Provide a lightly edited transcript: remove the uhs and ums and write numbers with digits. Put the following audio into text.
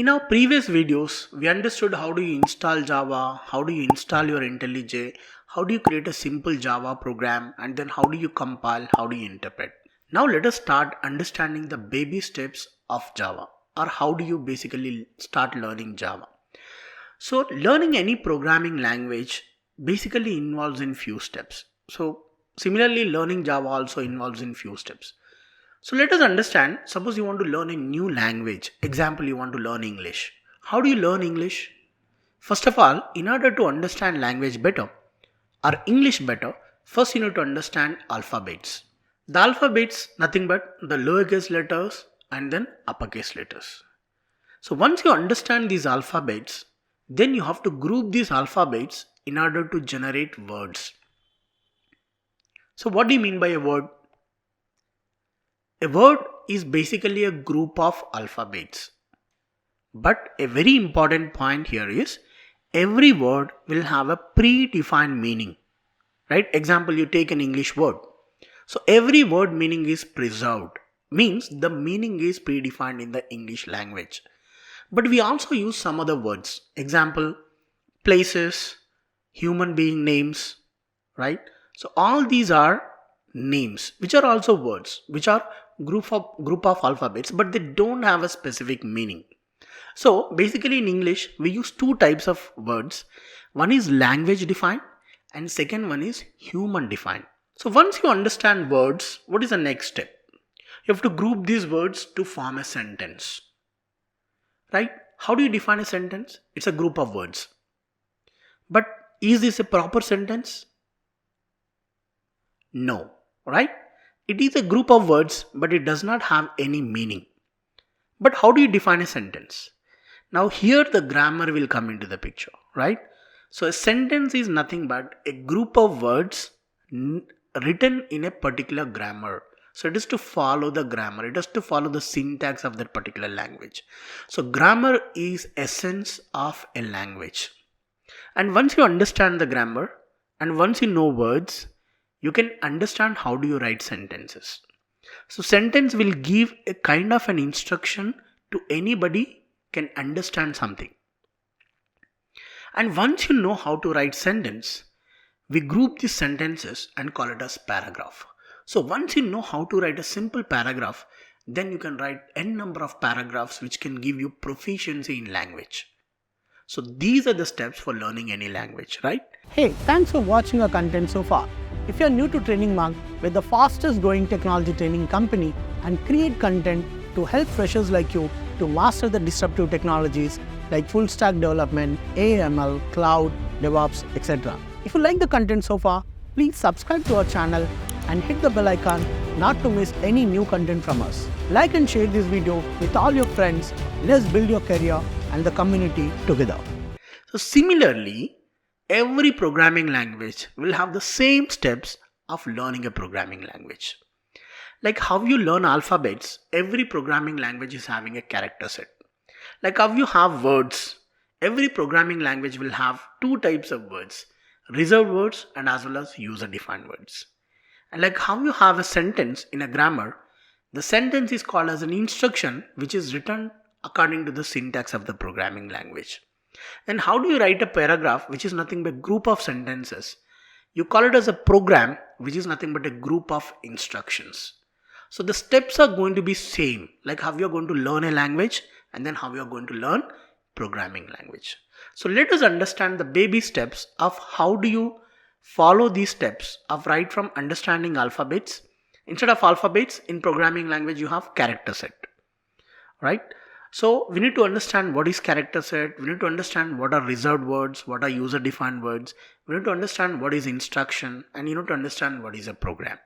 In our previous videos, we understood how do you install Java, how do you install your IntelliJ, how do you create a simple Java program, and then how do you compile, how do you interpret. Now let us start understanding the baby steps of Java, or how do you basically start learning Java. So learning any programming language basically involves in few steps. So similarly, learning Java also involves in few steps. So let us understand, suppose you want to learn a new language. Example, you want to learn English. How do you learn English? First of all, in order to understand language better or English better, first you need to understand alphabets. The alphabets, nothing but the lowercase letters and then uppercase letters. So once you understand these alphabets, then you have to group these alphabets in order to generate words. So what do you mean by a word? A word is basically a group of alphabets. But a very important point here is every word will have a predefined meaning. Right? Example, you take an English word. So every word meaning is preserved. Means the meaning is predefined in the English language. But we also use some other words. Example, places, human being names. Right? So all these are names which are also words, which are group of alphabets, but they don't have a specific meaning. So basically in English we use two types of words. One is language defined and second one is human defined. So once you understand words, what is the next step? You have to group these words to form a sentence. Right? How do you define a sentence? It's a group of words. But is this a proper sentence? No. Right? It is a group of words, but it does not have any meaning. But how do you define a sentence? Now here the grammar will come into the picture, right? So a sentence is nothing but a group of words written in a particular grammar. So it is to follow the grammar. It has to follow the syntax of that particular language. So grammar is essence of a language. And once you understand the grammar and once you know words, you can understand how do you write sentences. So sentence will give a kind of an instruction to anybody can understand something. And once you know how to write sentence, we group these sentences and call it as paragraph. So once you know how to write a simple paragraph, then you can write n number of paragraphs which can give you proficiency in language. So these are the steps for learning any language, right? Hey, thanks for watching our content so far. If you are new to Training Mark, we're the fastest growing technology training company and create content to help freshers like you to master the disruptive technologies like full stack development, AML, cloud, DevOps, etc. If you like the content so far, please subscribe to our channel and hit the bell icon not to miss any new content from us. Like and share this video with all your friends. Let's build your career and the community together. So similarly, every programming language will have the same steps of learning a programming language. Like how you learn alphabets, every programming language is having a character set. Like how you have words, every programming language will have two types of words, reserved words and as well as user-defined words. And like how you have a sentence in a grammar, the sentence is called as an instruction which is written according to the syntax of the programming language. And how do you write a paragraph which is nothing but a group of sentences? You call it as a program which is nothing but a group of instructions. So the steps are going to be same, like how you are going to learn a language and then how you are going to learn programming language. So let us understand the baby steps of how do you follow these steps of right from understanding alphabets. Instead of alphabets in programming language you have character set, right? So we need to understand what is character set, we need to understand what are reserved words, what are user defined words, we need to understand what is instruction and you need to understand what is a program.